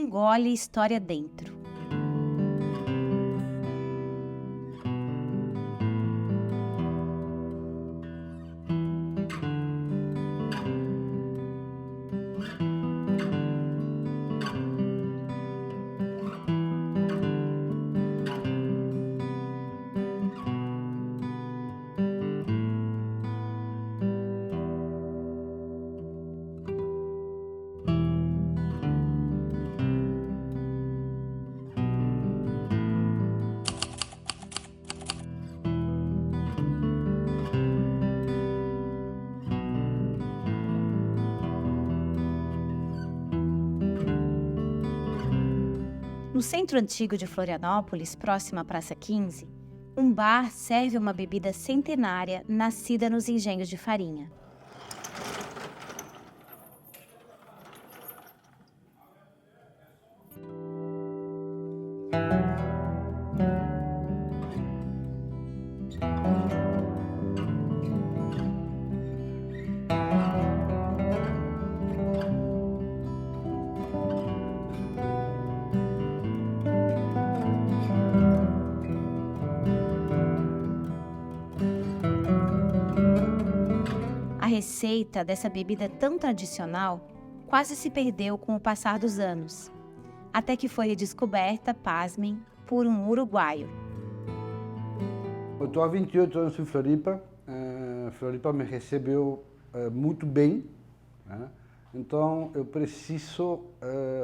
engole história dentro. No centro antigo de Florianópolis, próximo à Praça 15, um bar serve uma bebida centenária nascida nos engenhos de farinha. A receita dessa bebida tão tradicional quase se perdeu com o passar dos anos, até que foi redescoberta, pasmem, por um uruguaio. Eu estou há 28 anos em Floripa. Floripa me recebeu muito bem, né? Então eu preciso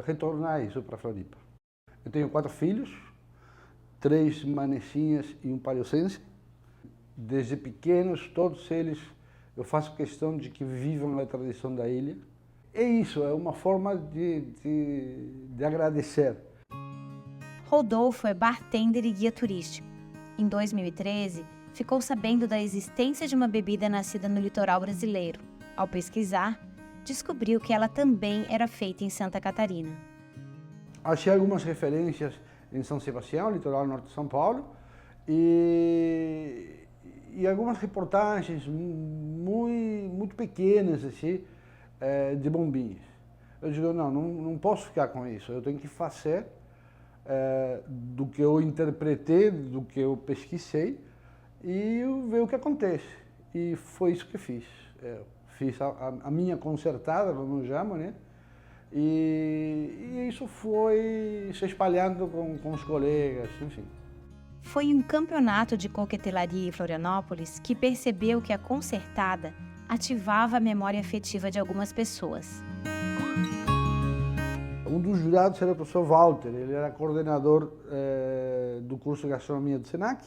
retornar isso para Floripa. Eu tenho 4 filhos, 3 manecinhas e um paliocense. Desde pequenos, todos eles, eu faço questão de que vivam a tradição da ilha. É isso, é uma forma de agradecer. Rodolfo é bartender e guia turístico. Em 2013, ficou sabendo da existência de uma bebida nascida no litoral brasileiro. Ao pesquisar, descobriu que ela também era feita em Santa Catarina. Achei algumas referências em São Sebastião, litoral norte de São Paulo, e algumas reportagens muito pequenas, assim, de bombinhas. Eu digo, não posso ficar com isso, eu tenho que fazer do que eu interpretei, do que eu pesquisei, e ver o que acontece. E foi isso que fiz. Fiz a minha concertada, como eu chamo, né? E isso foi se espalhando com os colegas, enfim. Foi em um campeonato de coquetelaria em Florianópolis que percebeu que a concertada ativava a memória afetiva de algumas pessoas. Um dos jurados era o professor Walter, ele era coordenador do curso de gastronomia do Senac,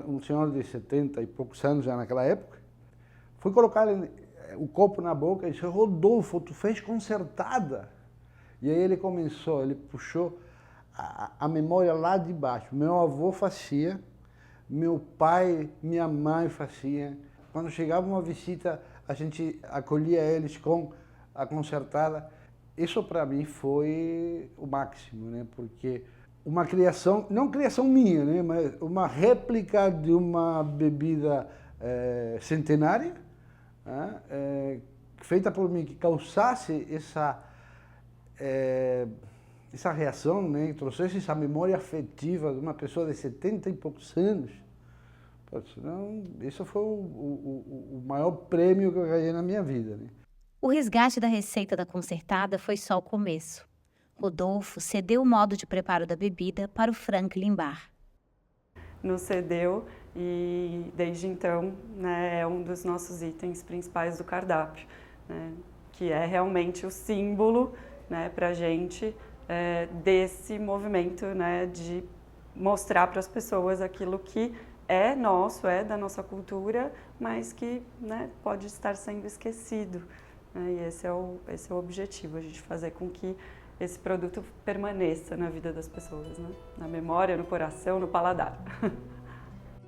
um senhor de 70 e poucos anos já naquela época. Fui colocar o copo na boca e disse, Rodolfo, tu fez concertada? E aí ele puxou a memória lá de baixo. Meu avô fazia, meu pai, minha mãe fazia. Quando chegava uma visita, a gente acolhia eles com a concertada. Isso para mim foi o máximo, né? Porque uma criação, não criação minha, né? Mas uma réplica de uma bebida centenária, né? Feita por mim, que causasse essa reação, né? Trouxesse essa memória afetiva de uma pessoa de 70 e poucos anos. Então, isso foi o maior prêmio que eu ganhei na minha vida, né? O resgate da receita da concertada foi só o começo. Rodolfo cedeu o modo de preparo da bebida para o Franklin Bar. Nos cedeu e desde então, né, é um dos nossos itens principais do cardápio, né, que é realmente o símbolo, né, para a gente desse movimento, né, de mostrar para as pessoas aquilo que é nosso, é da nossa cultura, mas que, né, pode estar sendo esquecido. E esse é o objetivo, a gente fazer com que esse produto permaneça na vida das pessoas, né? Na memória, no coração, no paladar.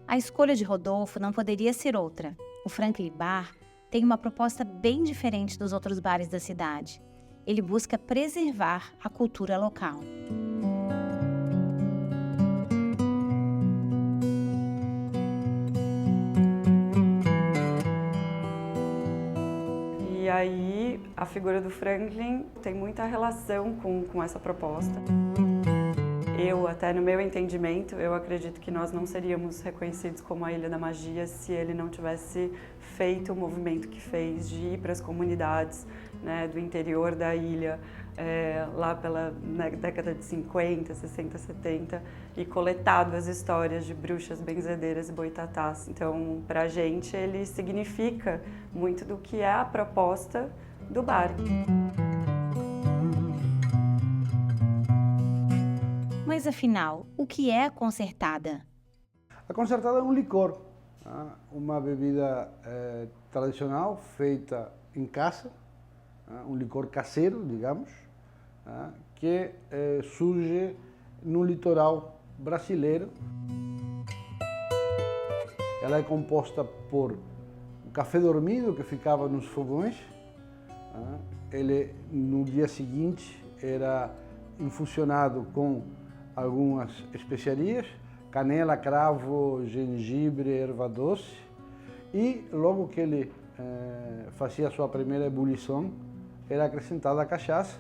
A escolha de Rodolfo não poderia ser outra. O Franklin Bar tem uma proposta bem diferente dos outros bares da cidade. Ele busca preservar a cultura local. E aí A figura do Franklin tem muita relação com essa proposta. Eu, até no meu entendimento, eu acredito que nós não seríamos reconhecidos como a Ilha da Magia se ele não tivesse feito o movimento que fez de ir para as comunidades, né, do interior da ilha, lá pela década de 50, 60, 70, e coletado as histórias de bruxas, benzedeiras e boitatás. Então, para a gente, ele significa muito do que é a proposta do bar. Mas afinal, o que é a concertada? A concertada é um licor, uma bebida tradicional feita em casa, um licor caseiro, digamos, que surge no litoral brasileiro. Ela é composta por o café dormido que ficava nos fogões. Ele, no dia seguinte, era infusionado com algumas especiarias, canela, cravo, gengibre, erva doce, e logo que ele fazia a sua primeira ebulição, era acrescentada a cachaça,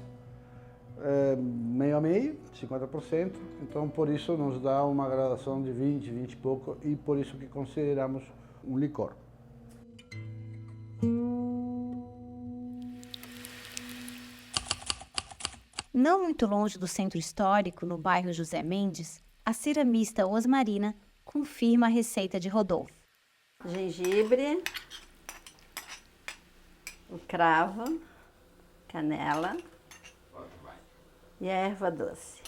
meio a meio, 50%, então por isso nos dá uma gradação de 20, 20 e pouco, e por isso que consideramos um licor. Não muito longe do centro histórico, no bairro José Mendes, a ceramista Osmarina confirma a receita de Rodolfo. Gengibre, o cravo, canela e a erva doce.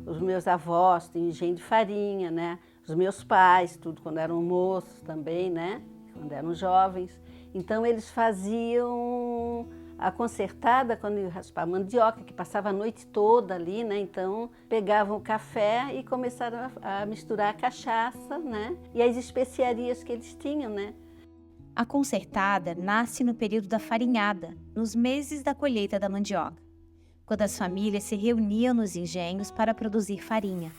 Os meus avós tinham engenho de farinha, né? Os meus pais, tudo quando eram moços também, né? Quando eram jovens. Então, eles faziam a concertada quando iam raspar a mandioca, que passava a noite toda ali, né? Então, pegavam o café e começaram a misturar a cachaça, né? E as especiarias que eles tinham, né? A concertada nasce no período da farinhada, nos meses da colheita da mandioca, quando as famílias se reuniam nos engenhos para produzir farinha.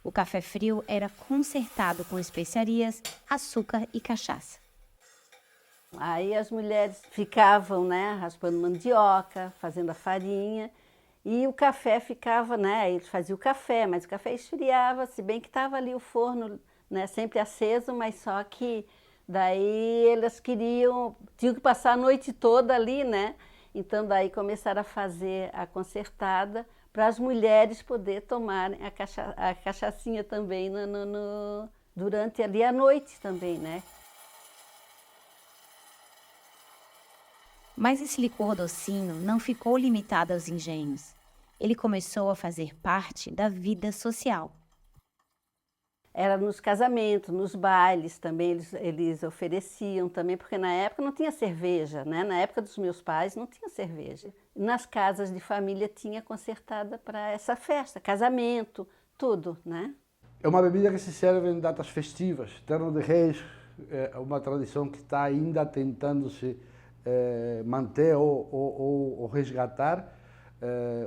O café frio era concertado com especiarias, açúcar e cachaça. Aí as mulheres ficavam, né, raspando mandioca, fazendo a farinha, e o café ficava, né, eles faziam o café, mas o café esfriava, se bem que estava ali o forno, né, sempre aceso, mas só que daí elas tinham que passar a noite toda ali, né, então daí começaram a fazer a concertada, para as mulheres poderem tomar a cachaçinha também durante ali a noite também, né? Mas esse licor docinho não ficou limitado aos engenhos. Ele começou a fazer parte da vida social. Era nos casamentos, nos bailes também, eles ofereciam também, porque na época não tinha cerveja, né? Na época dos meus pais não tinha cerveja. Nas casas de família tinha concertada para essa festa, casamento, tudo, né? É uma bebida que se serve em datas festivas. Terno de Reis é uma tradição que está ainda tentando se manter ou resgatar.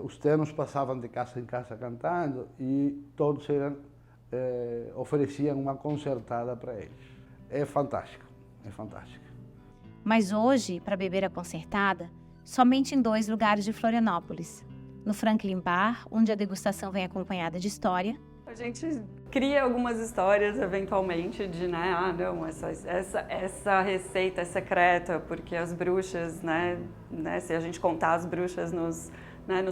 Os ternos passavam de casa em casa cantando e todos ofereciam uma concertada para eles. É fantástico, é fantástico. Mas hoje, para beber a concertada, somente em 2 lugares de Florianópolis. No Franklin Bar, onde a degustação vem acompanhada de história. A gente cria algumas histórias, eventualmente, de, né, não, essa receita é secreta, porque as bruxas, né, se a gente contar, as bruxas nos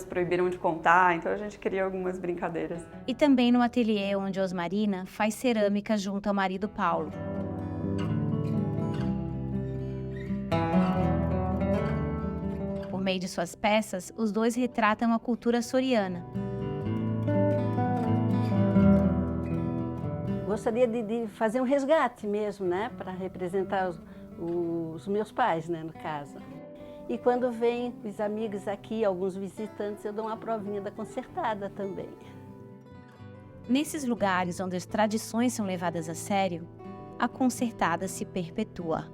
proibiram de contar, então a gente cria algumas brincadeiras. E também no ateliê onde Osmarina faz cerâmica junto ao marido Paulo. Por meio de suas peças, os dois retratam a cultura açoriana. Gostaria de fazer um resgate mesmo, né, para representar os meus pais, né, no caso. E quando vêm os amigos aqui, alguns visitantes, eu dou uma provinha da concertada também. Nesses lugares onde as tradições são levadas a sério, a concertada se perpetua.